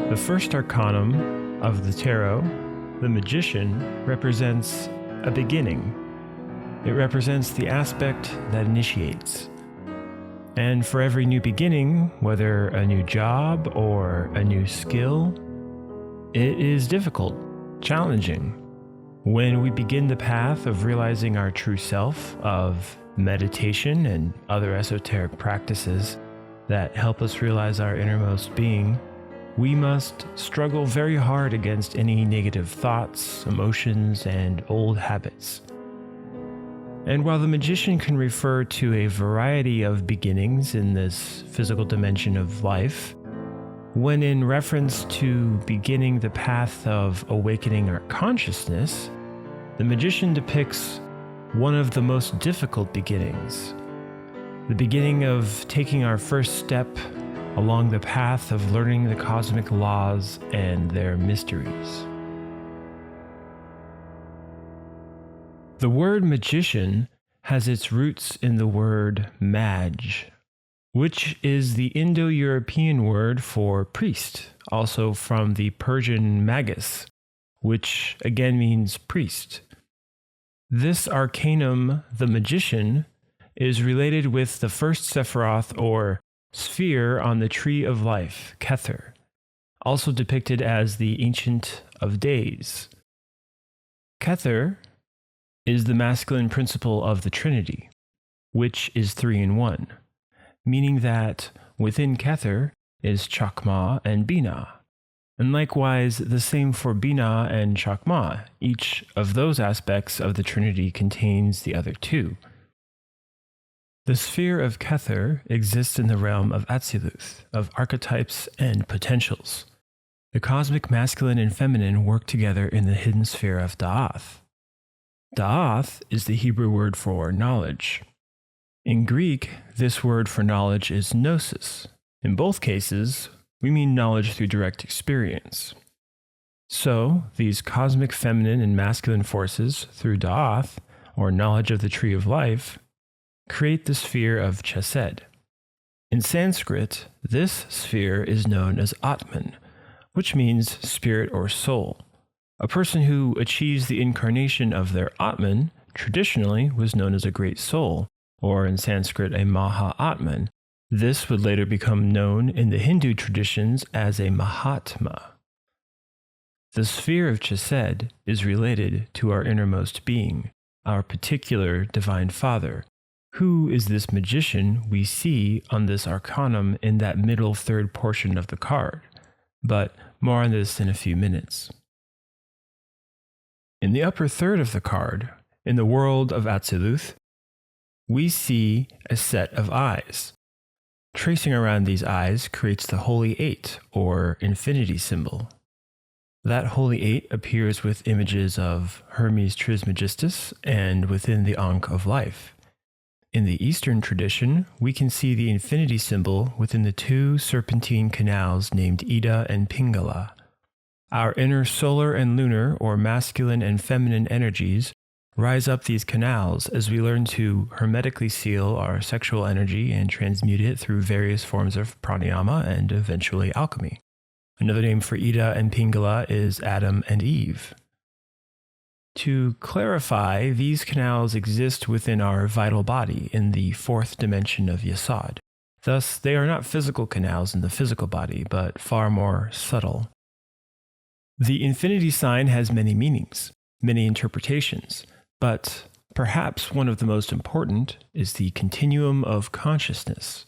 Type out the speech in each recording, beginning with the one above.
The first Arcanum of the Tarot, the Magician, represents a beginning. It represents the aspect that initiates. And for every new beginning, whether a new job or a new skill, it is difficult, challenging. When we begin the path of realizing our true self, of meditation and other esoteric practices that help us realize our innermost being, we must struggle very hard against any negative thoughts, emotions, and old habits. And while the Magician can refer to a variety of beginnings in this physical dimension of life, when in reference to beginning the path of awakening our consciousness, the Magician depicts one of the most difficult beginnings, the beginning of taking our first step along the path of learning the cosmic laws and their mysteries. The word magician has its roots in the word mag, which is the Indo-European word for priest, also from the Persian magus, which again means priest. This arcanum, the magician, is related with the first Sephiroth or sphere on the tree of life, Kether, also depicted as the Ancient of Days. Kether is the masculine principle of the Trinity, which is 3 in 1, meaning that within Kether is Chakma and Bina, and likewise the same for Bina and Chakma. Each of those aspects of the Trinity contains the other two. The sphere of Kether exists in the realm of Atziluth, of archetypes and potentials. The cosmic masculine and feminine work together in the hidden sphere of Da'ath. Da'ath is the Hebrew word for knowledge. In Greek, this word for knowledge is gnosis. In both cases, we mean knowledge through direct experience. So, these cosmic feminine and masculine forces through Da'ath, or knowledge of the tree of life, create the sphere of Chesed. In Sanskrit, this sphere is known as Atman, which means spirit or soul. A person who achieves the incarnation of their Atman traditionally was known as a great soul, or in Sanskrit a Maha Atman. This would later become known in the Hindu traditions as a Mahatma. The sphere of Chesed is related to our innermost being, our particular Divine Father, who is this magician we see on this arcanum in that middle third portion of the card, but more on this in a few minutes. In the upper third of the card, in the world of Atziluth, we see a set of eyes. Tracing around these eyes creates the Holy Eight, or infinity symbol. That Holy Eight appears with images of Hermes Trismegistus and within the Ankh of Life. In the Eastern tradition, we can see the infinity symbol within the two serpentine canals named Ida and Pingala. Our inner solar and lunar, or masculine and feminine energies, rise up these canals as we learn to hermetically seal our sexual energy and transmute it through various forms of pranayama and eventually alchemy. Another name for Ida and Pingala is Adam and Eve. To clarify, these canals exist within our vital body in the fourth dimension of Yesod. Thus, they are not physical canals in the physical body, but far more subtle. The infinity sign has many meanings, many interpretations, but perhaps one of the most important is the continuum of consciousness.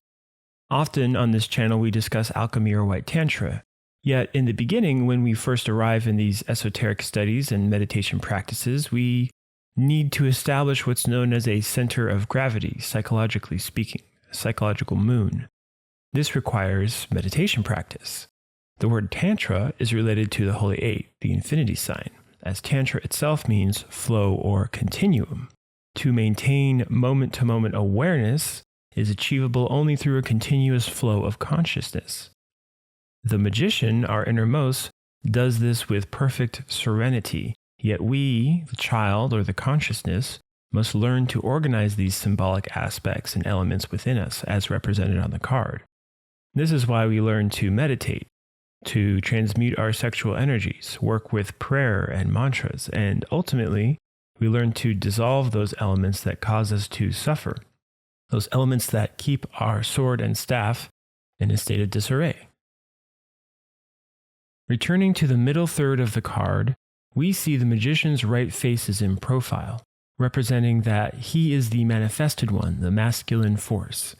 Often on this channel we discuss alchemy or white tantra, yet in the beginning, when we first arrive in these esoteric studies and meditation practices, we need to establish what's known as a center of gravity, psychologically speaking, a psychological moon. This requires meditation practice. The word Tantra is related to the Holy Eight, the infinity sign, as Tantra itself means flow or continuum. To maintain moment-to-moment awareness is achievable only through a continuous flow of consciousness. The magician, our innermost, does this with perfect serenity, yet we, the child or the consciousness, must learn to organize these symbolic aspects and elements within us as represented on the card. This is why we learn to meditate. to transmute our sexual energies, work with prayer and mantras, and ultimately, we learn to dissolve those elements that cause us to suffer, those elements that keep our sword and staff in a state of disarray. Returning to the middle third of the card, we see the magician's right face is in profile, representing that he is the manifested one, the masculine force.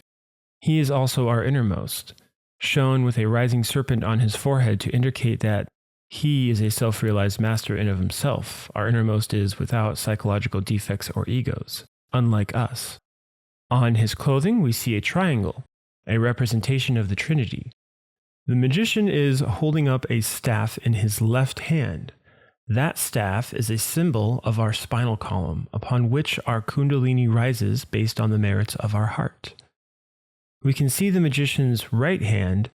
He is also our innermost, shown with a rising serpent on his forehead to indicate that he is a self-realized master in of himself. Our innermost is without psychological defects or egos, unlike us. On his clothing, we see a triangle, a representation of the Trinity. The magician is holding up a staff in his left hand. That staff is a symbol of our spinal column, upon which our kundalini rises based on the merits of our heart. We can see the magician's right hand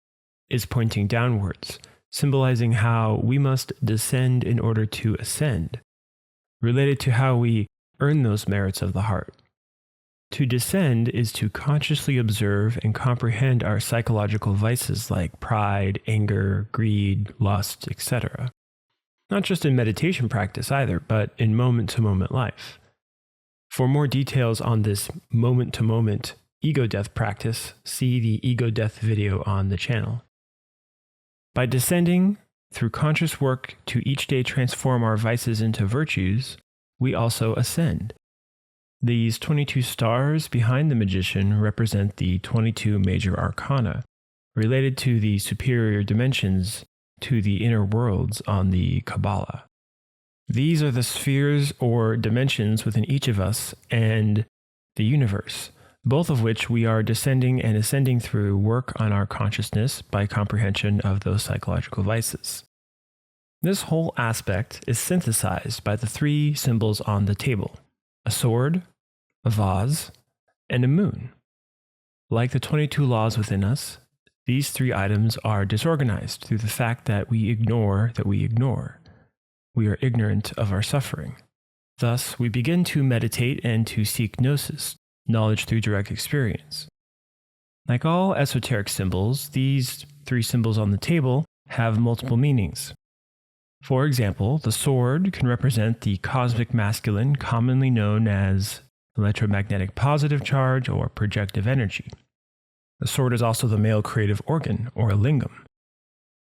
is pointing downwards, symbolizing how we must descend in order to ascend, related to how we earn those merits of the heart. To descend is to consciously observe and comprehend our psychological vices like pride, anger, greed, lust, etc. Not just in meditation practice either, but in moment-to-moment life. For more details on this moment-to-moment ego death practice, see the ego death video on the channel. By descending through conscious work to each day transform our vices into virtues, we also ascend. These 22 stars behind the magician represent the 22 major arcana, related to the superior dimensions to the inner worlds on the Kabbalah. These are the spheres or dimensions within each of us and the universe, both of which we are descending and ascending through work on our consciousness by comprehension of those psychological vices. This whole aspect is synthesized by the three symbols on the table: a sword, a vase, and a moon. Like the 22 laws within us, these three items are disorganized through the fact that we ignore that we ignore. We are ignorant of our suffering. Thus, we begin to meditate and to seek gnosis, knowledge through direct experience. Like all esoteric symbols, these three symbols on the table have multiple meanings. For example, the sword can represent the cosmic masculine, commonly known as electromagnetic positive charge or projective energy. The sword is also the male creative organ, or lingam.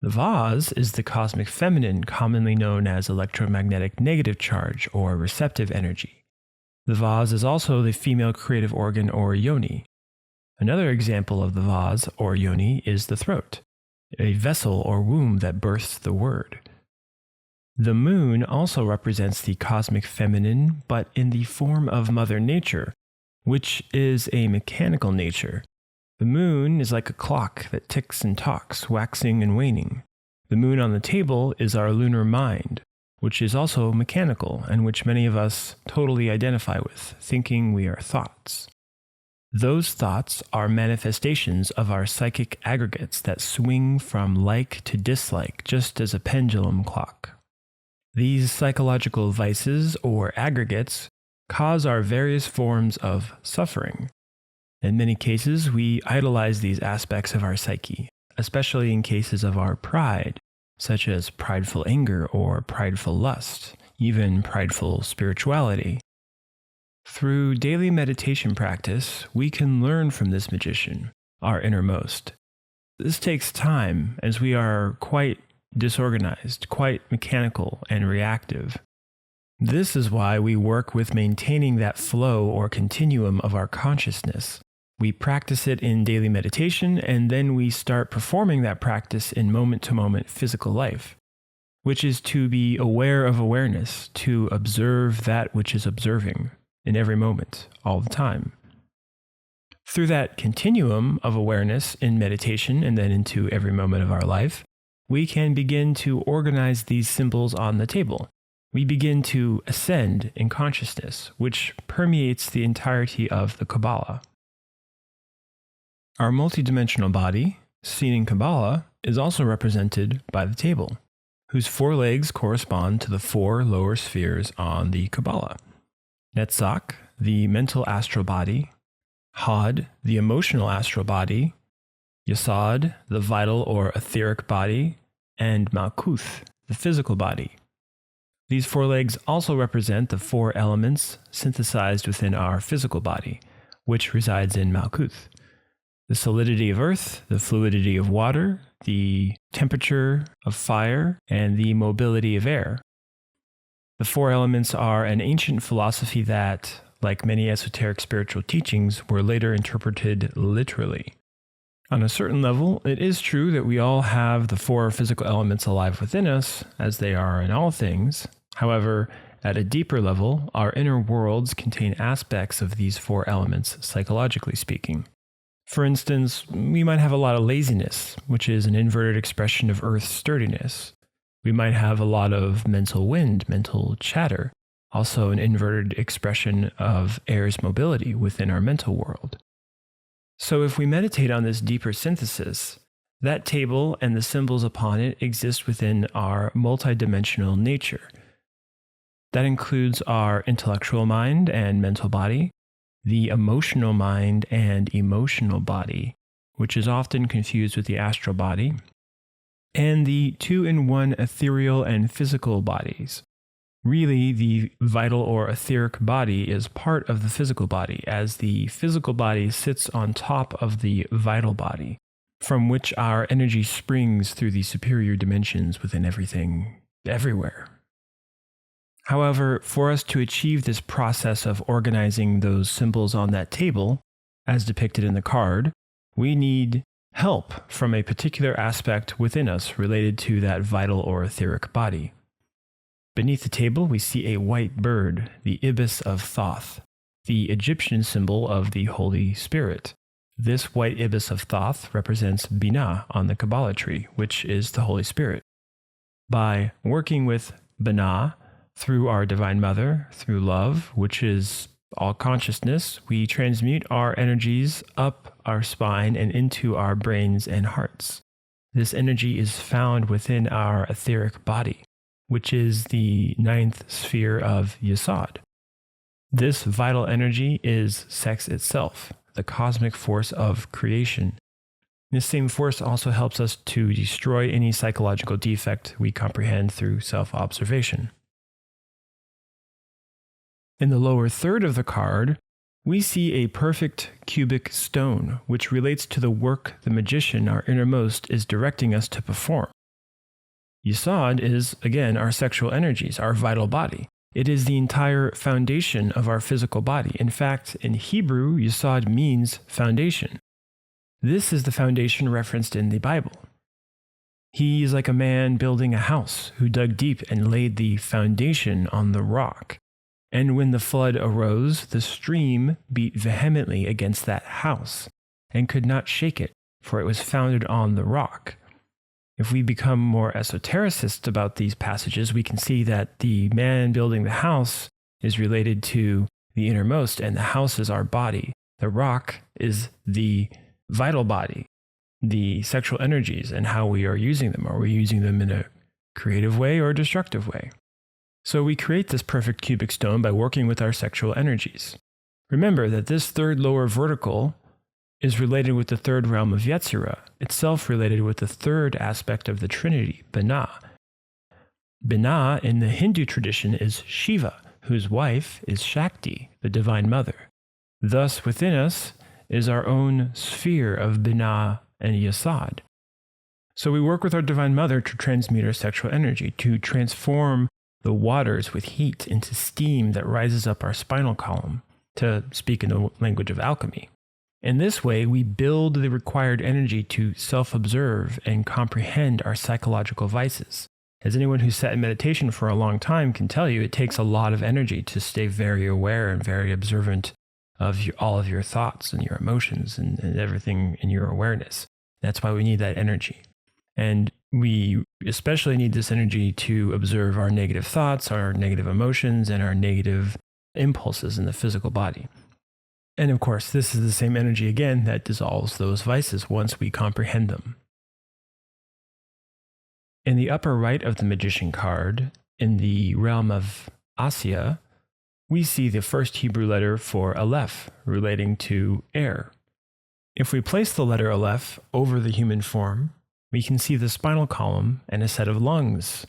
The vase is the cosmic feminine, commonly known as electromagnetic negative charge or receptive energy. The vase is also the female creative organ, or yoni. Another example of the vase, or yoni, is the throat, a vessel or womb that births the word. The moon also represents the cosmic feminine, but in the form of Mother Nature, which is a mechanical nature. The moon is like a clock that ticks and talks, waxing and waning. The moon on the table is our lunar mind, which is also mechanical and which many of us totally identify with, thinking we are thoughts. Those thoughts are manifestations of our psychic aggregates that swing from like to dislike, just as a pendulum clock. These psychological vices or aggregates cause our various forms of suffering. In many cases, we idolize these aspects of our psyche, especially in cases of our pride, such as prideful anger or prideful lust, even prideful spirituality. Through daily meditation practice, we can learn from this magician, our innermost. This takes time, as we are quite disorganized, quite mechanical and reactive. This is why we work with maintaining that flow or continuum of our consciousness. We practice it in daily meditation, and then we start performing that practice in moment-to-moment physical life, which is to be aware of awareness, to observe that which is observing in every moment, all the time. Through that continuum of awareness in meditation and then into every moment of our life, we can begin to organize these symbols on the table. We begin to ascend in consciousness, which permeates the entirety of the Kabbalah. Our multidimensional body, seen in Kabbalah, is also represented by the table, whose 4 legs correspond to the 4 lower spheres on the Kabbalah. Netzach, the mental astral body, Hod, the emotional astral body, Yesod, the vital or etheric body, and Malkuth, the physical body. These four legs also represent the four elements synthesized within our physical body, which resides in Malkuth. The solidity of earth, the fluidity of water, the temperature of fire, and the mobility of air. The four elements are an ancient philosophy that, like many esoteric spiritual teachings, were later interpreted literally. On a certain level, it is true that we all have the four physical elements alive within us, as they are in all things. However, at a deeper level, our inner worlds contain aspects of these four elements, psychologically speaking. For instance, we might have a lot of laziness, which is an inverted expression of Earth's sturdiness. We might have a lot of mental wind, mental chatter, also an inverted expression of air's mobility within our mental world. So if we meditate on this deeper synthesis, that table and the symbols upon it exist within our multidimensional nature. That includes our intellectual mind and mental body, the emotional mind and emotional body, which is often confused with the astral body, and the two-in-one ethereal and physical bodies. Really, the vital or etheric body is part of the physical body, as the physical body sits on top of the vital body, from which our energy springs through the superior dimensions within everything, everywhere. However, for us to achieve this process of organizing those symbols on that table, as depicted in the card, we need help from a particular aspect within us related to that vital or etheric body. Beneath the table, we see a white bird, the Ibis of Thoth, the Egyptian symbol of the Holy Spirit. This white Ibis of Thoth represents Binah on the Kabbalah tree, which is the Holy Spirit. By working with Binah, through our Divine Mother, through love, which is all consciousness, we transmute our energies up our spine and into our brains and hearts. This energy is found within our etheric body, which is the ninth sphere of Yesod. This vital energy is sex itself, the cosmic force of creation. This same force also helps us to destroy any psychological defect we comprehend through self-observation. In the lower third of the card, we see a perfect cubic stone, which relates to the work the magician, our innermost, is directing us to perform. Yesod is, again, our sexual energies, our vital body. It is the entire foundation of our physical body. In fact, in Hebrew, Yesod means foundation. This is the foundation referenced in the Bible. He is like a man building a house who dug deep and laid the foundation on the rock. And when the flood arose, the stream beat vehemently against that house and could not shake it, for it was founded on the rock. If we become more esotericist about these passages, we can see that the man building the house is related to the innermost, and the house is our body. The rock is the vital body, the sexual energies, and how we are using them. Are we using them in a creative way or a destructive way? So we create this perfect cubic stone by working with our sexual energies. Remember that this third lower vertical is related with the third realm of Yetzirah, itself related with the third aspect of the Trinity, Binah. Binah in the Hindu tradition is Shiva, whose wife is Shakti, the Divine Mother. Thus, within us is our own sphere of Binah and Yesod. So we work with our Divine Mother to transmute our sexual energy, to transform the waters with heat into steam that rises up our spinal column, to speak in the language of alchemy. In this way, we build the required energy to self-observe and comprehend our psychological vices. As anyone who's sat in meditation for a long time can tell you, it takes a lot of energy to stay very aware and very observant of all of your thoughts and your emotions and everything in your awareness. That's why we need that energy. And we especially need this energy to observe our negative thoughts, our negative emotions, and our negative impulses in the physical body. And of course, this is the same energy again that dissolves those vices once we comprehend them. In the upper right of the Magician card, in the realm of Asya, we see the first Hebrew letter for Aleph, relating to air. If we place the letter Aleph over the human form, we can see the spinal column and a set of lungs.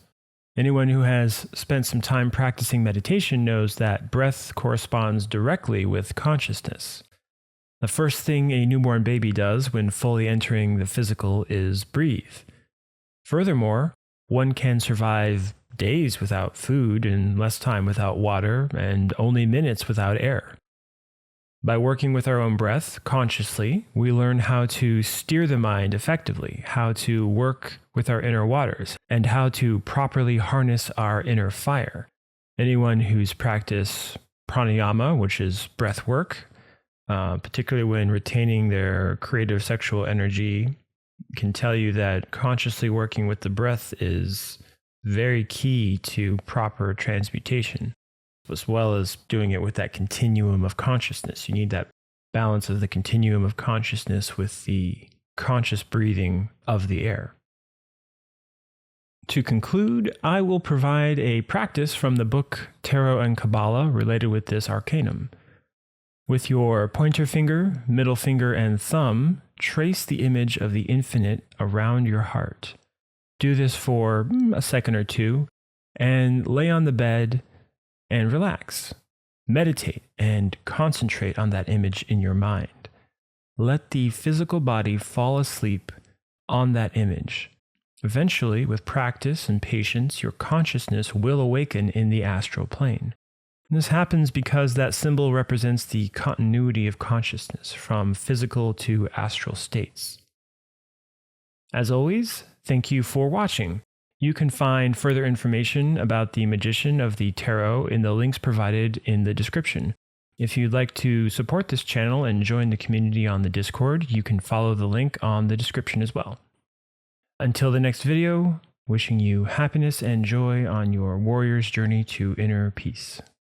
Anyone who has spent some time practicing meditation knows that breath corresponds directly with consciousness. The first thing a newborn baby does when fully entering the physical is breathe. Furthermore, one can survive days without food and less time without water and only minutes without air. By working with our own breath consciously, we learn how to steer the mind effectively, how to work with our inner waters, and how to properly harness our inner fire. Anyone who's practiced pranayama, which is breath work, particularly when retaining their creative sexual energy, can tell you that consciously working with the breath is very key to proper transmutation, as well as doing it with that continuum of consciousness. You need that balance of the continuum of consciousness with the conscious breathing of the air. To conclude, I will provide a practice from the book Tarot and Kabbalah related with this arcanum. With your pointer finger, middle finger, and thumb, trace the image of the infinite around your heart. Do this for a second or two, and lay on the bed and relax. Meditate and concentrate on that image in your mind. Let the physical body fall asleep on that image. Eventually, with practice and patience, your consciousness will awaken in the astral plane. And this happens because that symbol represents the continuity of consciousness from physical to astral states. As always, thank you for watching. You can find further information about the Magician of the Tarot in the links provided in the description. If you'd like to support this channel and join the community on the Discord, you can follow the link on the description as well. Until the next video, wishing you happiness and joy on your warrior's journey to inner peace.